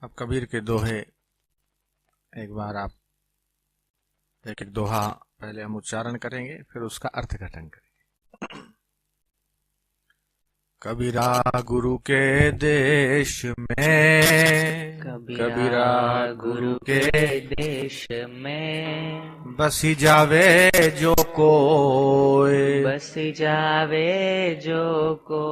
अब कबीर के दोहे एक बार आप एक एक दोहा पहले हम उच्चारण करेंगे, फिर उसका अर्थघटन करेंगे। कबीरा गुरु के देश में, कबीरा कबीरा गुरु के देश में, बसी जावे जो कोय, बस जावे जो को।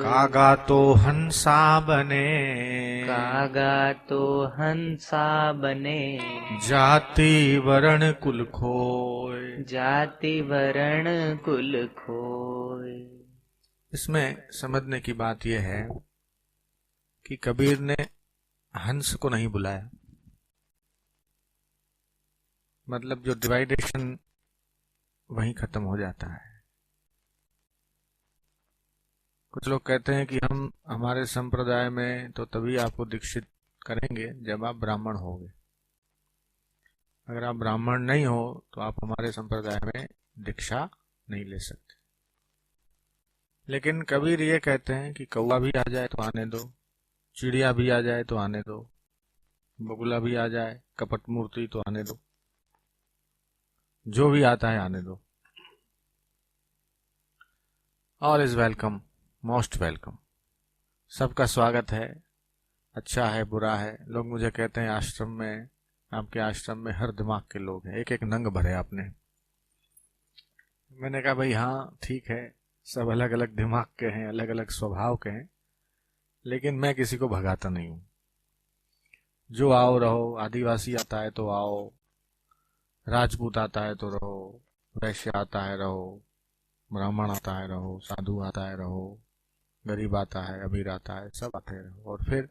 कागा तो हंसा बने, कागा तो हंसा बने, जाति वरण कुल खोय। जाति वरण कुल खोय। इसमें समझने की बात यह है कि कबीर ने हंस को नहीं बुलाया, मतलब जो डिवाइडेशन वहीं खत्म हो जाता है। कुछ लोग कहते हैं कि हम हमारे संप्रदाय में तो तभी आपको दीक्षित करेंगे जब आप ब्राह्मण होगे, अगर आप ब्राह्मण नहीं हो तो आप हमारे संप्रदाय में दीक्षा नहीं ले सकते। लेकिन कबीर ये कहते हैं कि कौवा भी आ जाए तो आने दो, चिड़िया भी आ जाए तो आने दो, बगुला भी आ जाए, कपट मूर्ति तो आने दो, जो भी आता है आने दो। All is welcome, most welcome, सबका स्वागत है। अच्छा है बुरा है, लोग मुझे कहते हैं आश्रम में, आपके आश्रम में हर दिमाग के लोग हैं, एक एक नंग भरे आपने। मैंने कहा भाई हाँ ठीक है, सब अलग अलग दिमाग के हैं, अलग अलग स्वभाव के हैं, लेकिन मैं किसी को भगाता नहीं हूं। जो आओ रहो, आदिवासी आता है तो आओ, राजपूत आता है तो रहो, वैश्य आता है रहो, ब्राह्मण आता है रहो, साधु आता है रहो, गरीब आता है, अमीर आता है, सब आते रहो। और फिर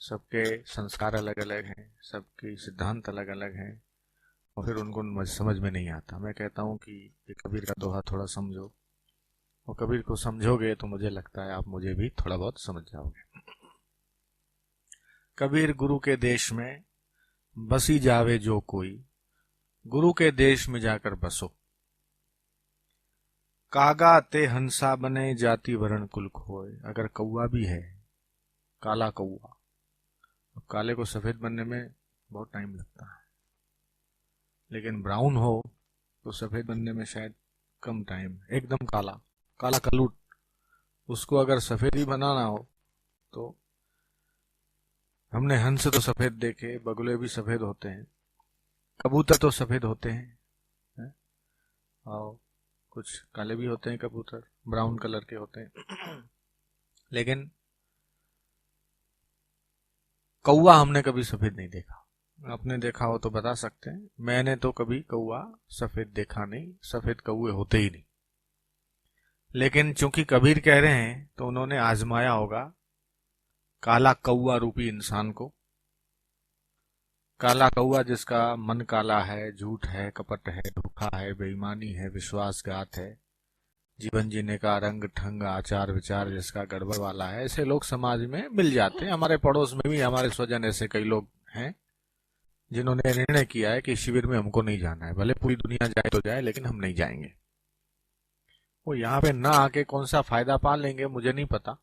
सबके संस्कार अलग अलग हैं, सबकी सिद्धांत अलग अलग हैं, और फिर उनको समझ में नहीं आता। मैं कहता हूँ कि ये कबीर का दोहा थोड़ा समझो, और कबीर को समझोगे तो मुझे लगता है आप मुझे भी थोड़ा बहुत समझ जाओगे। कबीर गुरु के देश में बसी जावे जो कोई, गुरु के देश में जाकर बसो। कागा ते हंसा बने, जाति वरण कुल खोए। अगर कौवा भी है, काला कौवा, अब काले को सफेद बनने में बहुत टाइम लगता है, लेकिन ब्राउन हो तो सफेद बनने में शायद कम टाइम। एकदम काला, काला कलूट, उसको अगर सफेद ही बनाना हो तो हमने हंस तो सफेद देखे, बगुले भी सफेद होते हैं, कबूतर तो सफेद होते हैं, और कुछ काले भी होते हैं कबूतर, ब्राउन कलर के होते हैं, लेकिन कौवा हमने कभी सफेद नहीं देखा। आपने देखा हो तो बता सकते हैं, मैंने तो कभी कौवा सफेद देखा नहीं, सफेद कौवे होते ही नहीं। लेकिन चूंकि कबीर कह रहे हैं तो उन्होंने आजमाया होगा काला कौवा रूपी इंसान को। काला कौवा जिसका मन काला है, झूठ है, कपट है, धोखा है, बेईमानी है, विश्वासघात है, जीवन जीने का रंग ढंग आचार विचार जिसका गड़बड़ वाला है, ऐसे लोग समाज में मिल जाते हैं। हमारे पड़ोस में भी हमारे स्वजन ऐसे कई लोग हैं जिन्होंने निर्णय किया है कि शिविर में हमको नहीं जाना है, भले पूरी दुनिया जाए तो जाए लेकिन हम नहीं जाएंगे। वो यहाँ पे ना आके कौन सा फायदा पा लेंगे मुझे नहीं पता,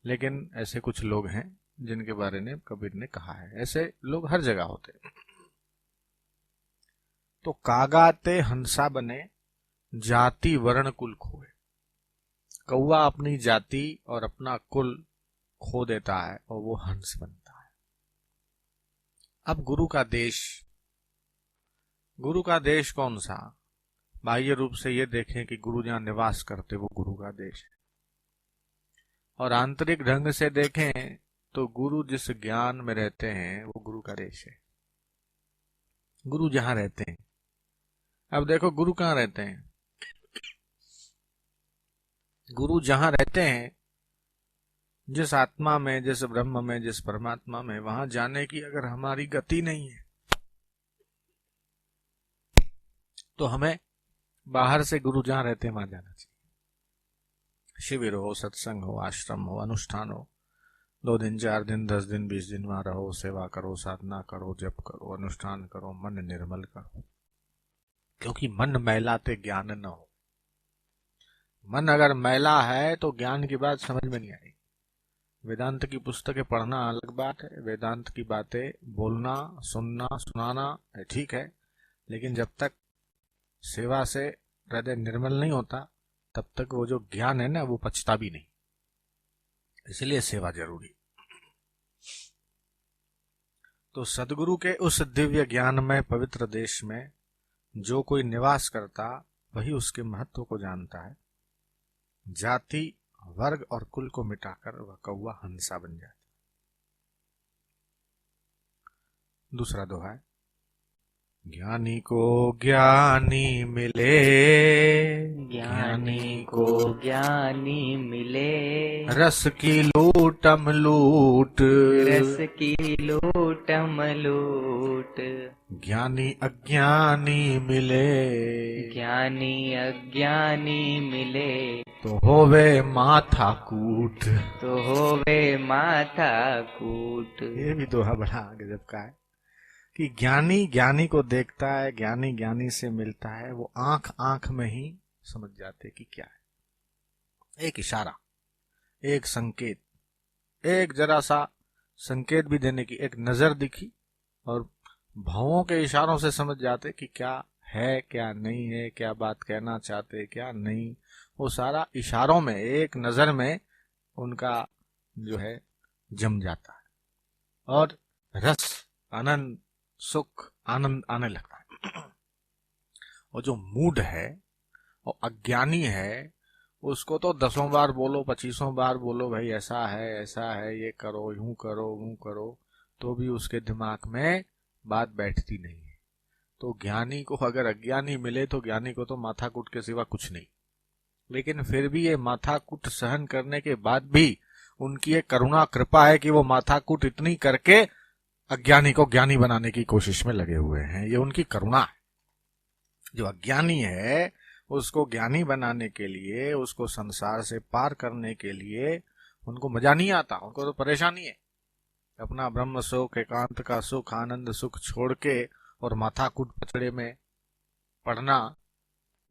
लेकिन ऐसे कुछ लोग हैं जिनके बारे में कबीर ने कहा है। ऐसे लोग हर जगह होते। तो कागाते हंसा बने, जाति वर्ण कुल खोए। कौवा अपनी जाति और अपना कुल खो देता है और वो हंस बनता है। अब गुरु का देश, गुरु का देश कौन सा? बाह्य रूप से ये देखें कि गुरु जहां निवास करते वो गुरु का देश है, और आंतरिक ढंग से देखें तो गुरु जिस ज्ञान में रहते हैं वो गुरु का देश है। गुरु जहां रहते हैं, अब देखो गुरु कहां रहते हैं? गुरु जहां रहते हैं, जिस आत्मा में, जिस ब्रह्म में, जिस परमात्मा में, वहां जाने की अगर हमारी गति नहीं है तो हमें बाहर से गुरु जहां रहते हैं वहां जाना चाहिए। शिविर हो, सत्संग हो, आश्रम हो, अनुष्ठान हो, 2 दिन 4 दिन 10 दिन 20 दिन वहां रहो, सेवा करो, साधना करो, जप करो, अनुष्ठान करो, मन निर्मल करो, क्योंकि मन मैलाते ज्ञान न हो। मन अगर मैला है तो ज्ञान की बात समझ में नहीं आएगी। वेदांत की पुस्तकें पढ़ना अलग बात है, वेदांत की बातें बोलना, सुनना, सुनाना है, ठीक है, लेकिन जब तक सेवा से हृदय निर्मल नहीं होता तब तक वो जो ज्ञान है ना वो पचता भी नहीं। इसलिए सेवा जरूरी। तो सदगुरु के उस दिव्य ज्ञानमय पवित्र देश में जो कोई निवास करता वही उसके महत्व को जानता है। जाति वर्ग और कुल को मिटाकर वह कौवा हंसा बन जाता। दूसरा दोहा है, ज्ञानी को ज्ञानी मिले, ज्ञानी को ज्ञानी मिले, रस की लूटम लूट, रस की लूटम लूट, ज्ञानी अज्ञानी मिले, ज्ञानी अज्ञानी मिले, तो होवे माथा कूट। तो होवे माथा कूट। ये भी दोहा बड़ा गजब का है कि ज्ञानी ज्ञानी को देखता है, ज्ञानी ज्ञानी से मिलता है, वो आंख आंख में ही समझ जाते कि क्या है। एक इशारा, एक संकेत, एक जरा सा संकेत भी देने की एक नजर दिखी और भावों के इशारों से समझ जाते कि क्या है क्या नहीं है, क्या बात कहना चाहते क्या नहीं। वो सारा इशारों में, एक नजर में उनका जो है जम जाता है और रस, आनंद, सुख, आनंद आने लगता है। और जो मूड है और अज्ञानी है उसको तो 10 बार बोलो, 25 बार बोलो, भाई ऐसा है, ये करो, यूं करो, वो करो, तो भी उसके दिमाग में बात बैठती नहीं है। तो ज्ञानी को अगर अज्ञानी मिले तो ज्ञानी को तो माथाकूट के सिवा कुछ नहीं, लेकिन फिर भी ये माथाकूट सहन करने के बाद भी उनकी एक करुणा कृपा है कि वो माथाकूट इतनी करके अज्ञानी को ज्ञानी बनाने की कोशिश में लगे हुए हैं। ये उनकी करुणा है। जो अज्ञानी है उसको ज्ञानी बनाने के लिए, उसको संसार से पार करने के लिए उनको मजा नहीं आता, उनको तो परेशानी है। अपना ब्रह्म सुख, एकांत का सुख, आनंद सुख छोड़ के और माथाकूट पचड़े में पढ़ना,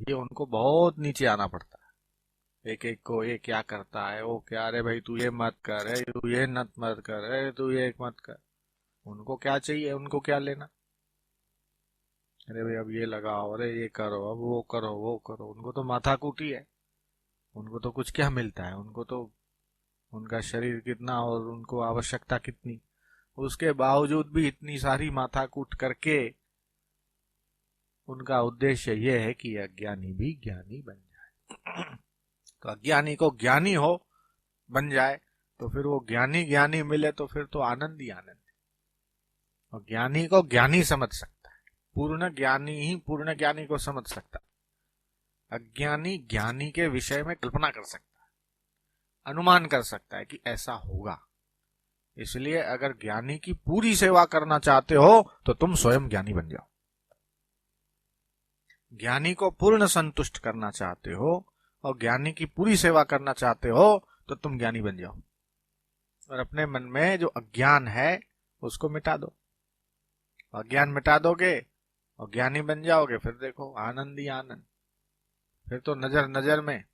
ये उनको बहुत नीचे आना पड़ता है। एक एक को ये क्या करता है, वो क्या, अरे भाई तू ये मत कर, है तू ये नत मत कर, है तू ये मत कर। उनको क्या चाहिए, उनको क्या लेना, अरे भाई अब ये लगाओ, अरे ये करो, अब वो करो, वो करो। उनको तो माथाकूटी है, उनको तो कुछ क्या मिलता है, उनको तो उनका शरीर कितना और उनको आवश्यकता कितनी, उसके बावजूद भी इतनी सारी माथाकूट करके उनका उद्देश्य यह है कि अज्ञानी भी ज्ञानी बन जाए। तो अज्ञानी को ज्ञानी हो बन जाए तो फिर वो ज्ञानी ज्ञानी मिले तो फिर तो आनंद ही आनंद है। और ज्ञानी को ज्ञानी समझ सकता है, पूर्ण ज्ञानी ही पूर्ण ज्ञानी को समझ सकता है। अज्ञानी ज्ञानी के विषय में कल्पना कर सकता है, अनुमान कर सकता है कि ऐसा होगा। इसलिए अगर ज्ञानी की पूरी सेवा करना चाहते हो तो तुम स्वयं ज्ञानी बन जाओ। ज्ञानी को पूर्ण संतुष्ट करना चाहते हो और ज्ञानी की पूरी सेवा करना चाहते हो तो तुम ज्ञानी बन जाओ और अपने मन में जो अज्ञान है उसको मिटा दो। अज्ञान मिटा दोगे और ज्ञानी बन जाओगे, फिर देखो आनंद ही आनंद। फिर तो नजर नजर में,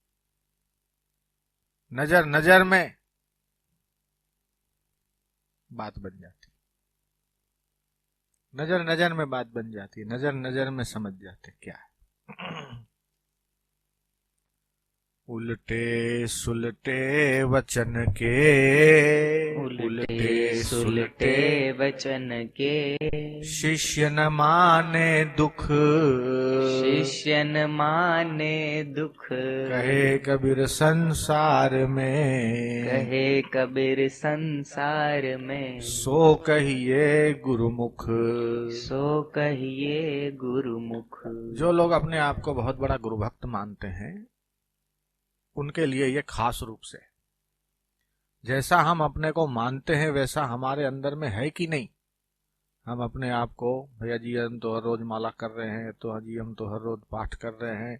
नजर नजर में बात बन जाती, नजर नजर में बात बन जाती, नजर नजर में समझ जाते क्या है। उल्टे सुलटे वचन के, उल्टे सुलटे वचन के, शिष्य न माने दुख, शिष्य न माने दुख। कहे कबीर संसार में, कहे कबीर संसार में, सो कहिए गुरुमुख। सो कहिए गुरुमुख। जो लोग अपने आप को बहुत बड़ा गुरुभक्त मानते हैं उनके लिए ये खास रूप से, जैसा हम अपने को मानते हैं वैसा हमारे अंदर में है कि नहीं। हम अपने आप को, भैया जी हम तो हर रोज माला कर रहे हैं, तो अजी हम तो हर रोज पाठ कर रहे हैं,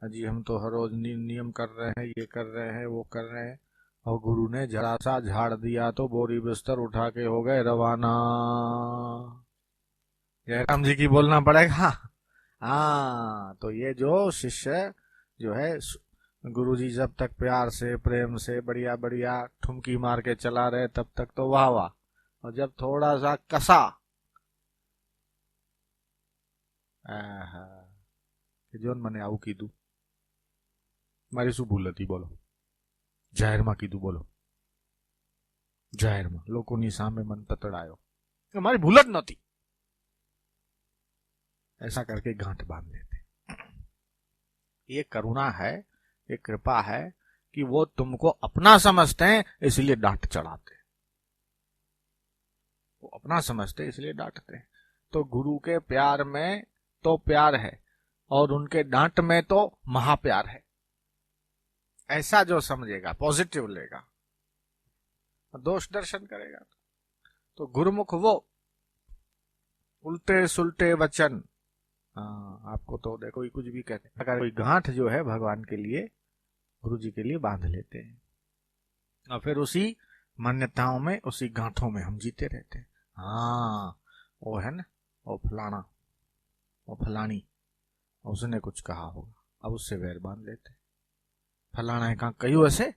अजी हम तो हर रोज नियम कर रहे हैं, ये कर रहे हैं, वो कर रहे हैं, और गुरु ने जरा सा झाड़ दिया तो बोरी बिस्तर उठा के हो गए रवाना। जयराम जी की बोलना पड़ेगा। हाँ, तो ये जो शिष्य जो है गुरुजी जब तक प्यार से प्रेम से बढ़िया बढ़िया ठुमकी मार के चला रहे तब तक तो वाह वाह, और जब थोड़ा सा कसा कि जोन मने आવું કીધું મારી શું ભૂલ હતી બોલો, જાહેરમાં કીધું બોલો, જાહેરમાં લોકોની સામે મન તતડાયો, મારી ભૂલ જ નહોતી, ऐसा करके गांठ बांध लेते। ये करुणा है, ये कृपा है कि वो तुमको अपना समझते हैं इसलिए डांट चढ़ाते, वो अपना समझते इसलिए डांटते हैं। तो गुरु के प्यार में तो प्यार है और उनके डांट में तो महाप्यार है। ऐसा जो समझेगा, पॉजिटिव लेगा, दोष दर्शन करेगा। तो गुरुमुख वो उल्टे सुलटे वचन, हाँ आपको तो देखो कुछ भी कहते हैं, अगर कोई गांठ जो है भगवान के लिए, गुरु जी के लिए बांध लेते हैं और फिर उसी मान्यताओं में, उसी गांठों में हम जीते रहते हैं। हाँ वो है ना, वो फलाना, वो फलानी, उसने कुछ कहा होगा, अब उससे वैर बांध लेते। फलाना कहाँ कहीं हसे,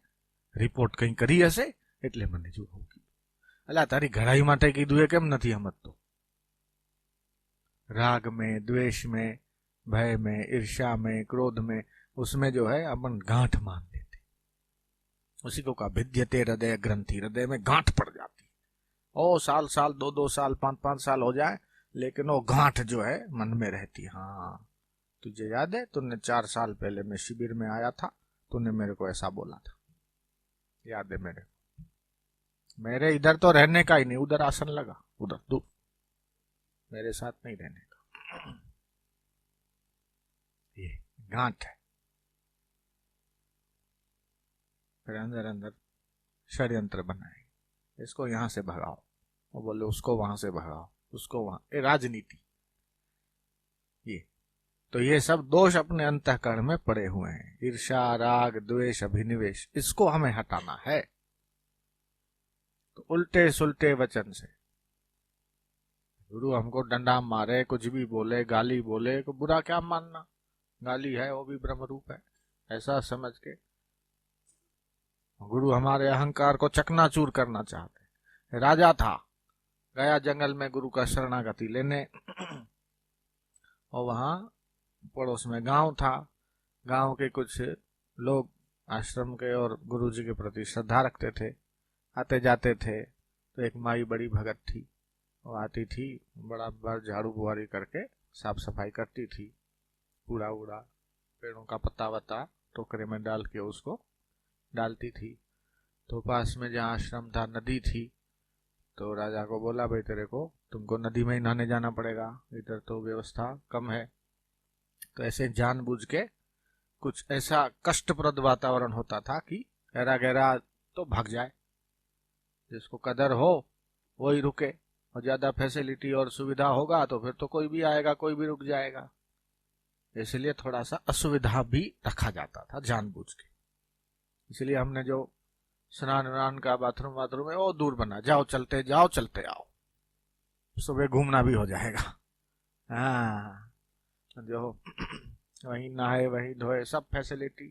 रिपोर्ट कहीं करी हसे એટલે મને જો આવું કીધું, અલા તારી ઘડાઈ માટે કીધું એ કેમ નથી સમજતો। राग में, द्वेष में, भय में, ईर्ष्या में, क्रोध में, उसमें जो है अपन गांठ मान लेते, उसी को कहा भिद्यते हृदय ग्रंथि, हृदय में गांठ पड़ जाती। ओ साल साल, 2-2 साल, 5-5 साल हो जाए, लेकिन वो गांठ जो है मन में रहती। हाँ तुझे याद है, तूने 4 साल पहले मैं शिविर में आया था, तूने मेरे को ऐसा बोला था, याद है मेरे इधर तो रहने का ही नहीं, उधर आसन लगा, उधर दूर, मेरे साथ नहीं रहने का। ये गांठ है। फिर अंदर अंदर षड्यंत्र बनाए, इसको यहां से भगाओ, वो बोले उसको वहां से भगाओ, उसको वहां, ये राजनीति। ये तो ये सब दोष अपने अंतःकरण में पड़े हुए हैं, ईर्ष्या, राग, द्वेष, अभिनिवेश, इसको हमें हटाना है। तो उल्टे सुलटे वचन से गुरु हमको डंडा मारे, कुछ भी बोले, गाली बोले, तो बुरा क्या मानना, गाली है वो भी ब्रह्म रूप है, ऐसा समझ के गुरु हमारे अहंकार को चकनाचूर करना चाहते। राजा था, गया जंगल में गुरु का शरणागति लेने, और वहां पड़ोस में गांव था, गांव के कुछ लोग आश्रम के और गुरु जी के प्रति श्रद्धा रखते थे, आते जाते थे। तो एक माई बड़ी भगत थी, वो आती थी, बड़ा बार झाड़ू बुहारी करके साफ सफाई करती थी, कूड़ा उड़ा, पेड़ों का पत्ता वत्ता टोकरे में डाल के उसको डालती थी। तो पास में जहाँ आश्रम था नदी थी, तो राजा को बोला भाई तेरे को, तुमको नदी में ही नहाने जाना पड़ेगा, इधर तो व्यवस्था कम है। तो ऐसे जानबूझ के कुछ ऐसा कष्टप्रद वातावरण होता था कि गहरा गहरा तो भाग जाए, जिसको कदर हो वही रुके, और ज्यादा फैसिलिटी और सुविधा होगा तो फिर तो कोई भी आएगा, कोई भी रुक जाएगा। इसलिए थोड़ा सा असुविधा भी रखा जाता था जानबूझ के। इसलिए हमने जो स्नान वान का बाथरूम वाथरूम है वो दूर बना, जाओ चलते जाओ चलते आओ, सुबह घूमना भी हो जाएगा। हाँ जो वहीं नहाए वहीं धोए, सब फैसिलिटी,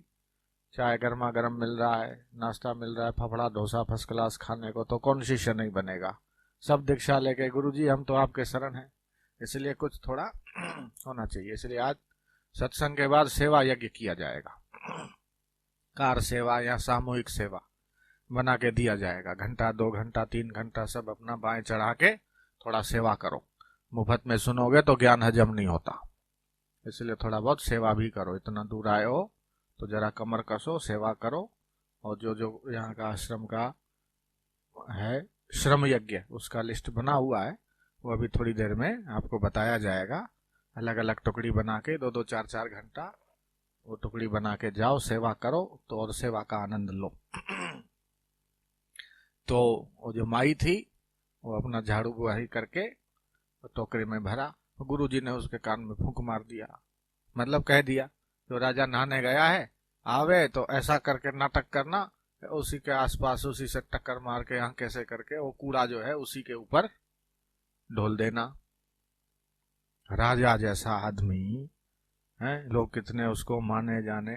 चाय गर्मा गर्म मिल रहा है, नाश्ता मिल रहा है, फाफड़ा डोसा फर्स्ट क्लास खाने को, तो कौन शिष्य नहीं बनेगा। सब दीक्षा लेके गुरुजी हम तो आपके शरण हैं, इसलिए कुछ थोड़ा होना चाहिए। इसलिए आज सत्संग के बाद सेवा यज्ञ किया जाएगा, कार सेवा या सामूहिक सेवा बना के दिया जाएगा। घंटा 2 घंटा 3 घंटा सब अपना बाएं चढ़ा के थोड़ा सेवा करो। मुफ्त में सुनोगे तो ज्ञान हजम नहीं होता, इसलिए थोड़ा बहुत सेवा भी करो। इतना दूर आए हो तो जरा कमर कसो, सेवा करो। और जो जो यहाँ का आश्रम का है श्रम यज्ञ, उसका लिस्ट बना हुआ है, वो अभी थोड़ी देर में आपको बताया जाएगा। अलग अलग टुकड़ी बना के 2-2 4-4 घंटा वो टुकड़ी बना के जाओ, सेवा करो, तो और सेवा का आनंद लो। तो वो जो माई थी वो अपना झाड़ू बुहारी करके टोकरी में भरा, गुरुजी ने उसके कान में फूंक मार दिया, मतलब कह दिया जो राजा नहाने गया है आवे तो ऐसा करके नाटक करना, उसी के आसपास उसी से टक्कर मार के यहाँ कैसे करके वो कूड़ा जो है उसी के ऊपर ढोल देना। राजा जैसा आदमी है, लोग कितने उसको माने जाने,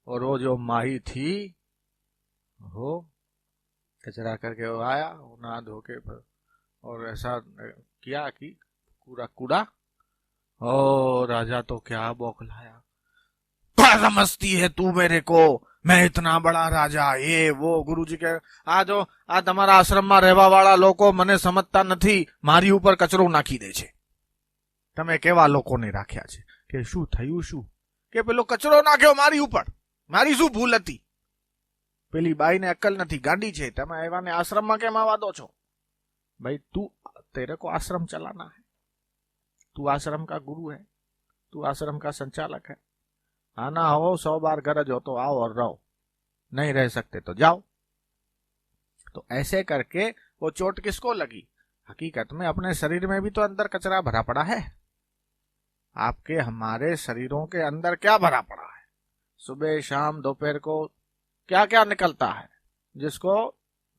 और वो जो माही थी वो कचरा करके वो आया, वो नहा धो के और ऐसा किया कि पूरा कूड़ा। ओ राजा तो क्या बौखलाया, क्या समझती है तू मेरे को, मैं इतना बड़ा राजा, ये वो। गुरुजी के आ તમારા આશ્રમમાં રહેવા વાળા લોકો મને સમજતા નથી, મારી ઉપર કચરો નાખી દે છે, તમે કેવા લોકોને રાખ્યા છે? કે શું થયું શું? કે પેલો કચરો નાખ્યો મારી ઉપર, મારી શું ભૂલ હતી? પેલી બાઈને અક્કલ નથી, ગાંડી છે, તમે એવાને આશ્રમમાં કેમ આવવા દો છો? भाई तू, तेरे को आश्रम चलाना है, तू आश्रम का गुरु है, तू आश्रम का संचालक है। आना हो 100 बार गरज हो तो आओ और रहो, नहीं रह सकते तो जाओ। तो ऐसे करके वो चोट किसको लगी? हकीकत में अपने शरीर में भी तो अंदर कचरा भरा पड़ा है। आपके हमारे शरीरों के अंदर क्या भरा पड़ा है? सुबह शाम दोपहर को क्या क्या निकलता है, जिसको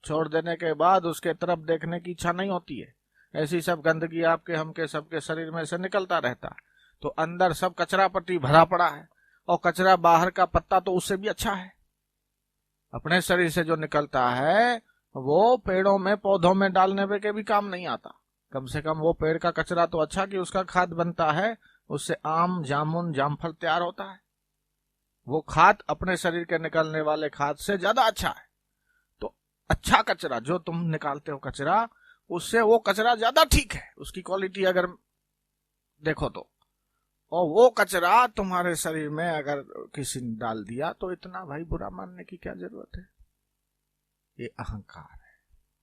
छोड़ देने के बाद उसके तरफ देखने की इच्छा नहीं होती है। ऐसी सब गंदगी आपके हमके सबके शरीर में से निकलता रहता है। तो अंदर सब कचरा पट्टी भरा पड़ा है, और कचरा बाहर का पत्ता तो उससे भी अच्छा है। अपने शरीर से जो निकलता है वो पेड़ों में पौधों में डालने पे के भी काम नहीं आता। कम से कम वो पेड़ का कचरा तो अच्छा कि उसका खाद बनता है, उससे आम जामुन जामफल तैयार होता है। वो खाद अपने शरीर के निकलने वाले खाद से ज्यादा अच्छा है। तो अच्छा कचरा जो तुम निकालते हो कचरा, उससे वो कचरा ज्यादा ठीक है, उसकी क्वालिटी अगर देखो तो। और वो कचरा तुम्हारे शरीर में अगर किसी ने डाल दिया तो इतना भाई बुरा मानने की क्या जरूरत है? ये अहंकार है,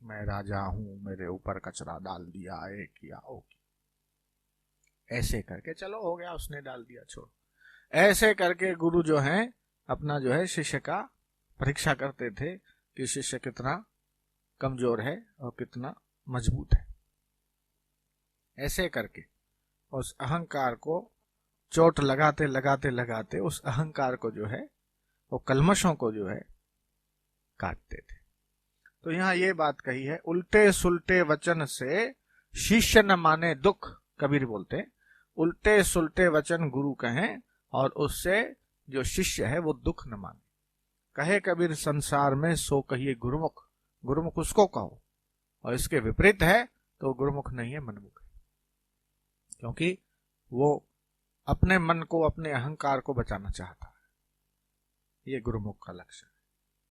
मैं राजा हूं, मेरे ऊपर कचरा डाल दिया, ये किया वो किया। ऐसे करके चलो हो गया, उसने डाल दिया, छोड़। ऐसे करके गुरु जो है अपना जो है शिष्य का परीक्षा करते थे कि शिष्य कितना कमजोर है और कितना मजबूत है। ऐसे करके उस अहंकार को चोट लगाते लगाते लगाते उस अहंकार को जो है, वो कल्मशों को जो है काटते थे। तो यहां ये बात कही है, उल्टे सुलटे वचन से शिष्य न माने दुख। कबीर बोलते उल्टे सुलटे वचन गुरु कहें और उससे जो शिष्य है वो दुख न माने। कहे कबीर संसार में सो कहिए गुरुमुख, गुरुमुख उसको कहो, और इसके विपरीत है तो गुरुमुख नहीं है, मनमुख है। क्योंकि वो अपने मन को, अपने अहंकार को बचाना चाहता है। ये गुरुमुख का लक्ष्य।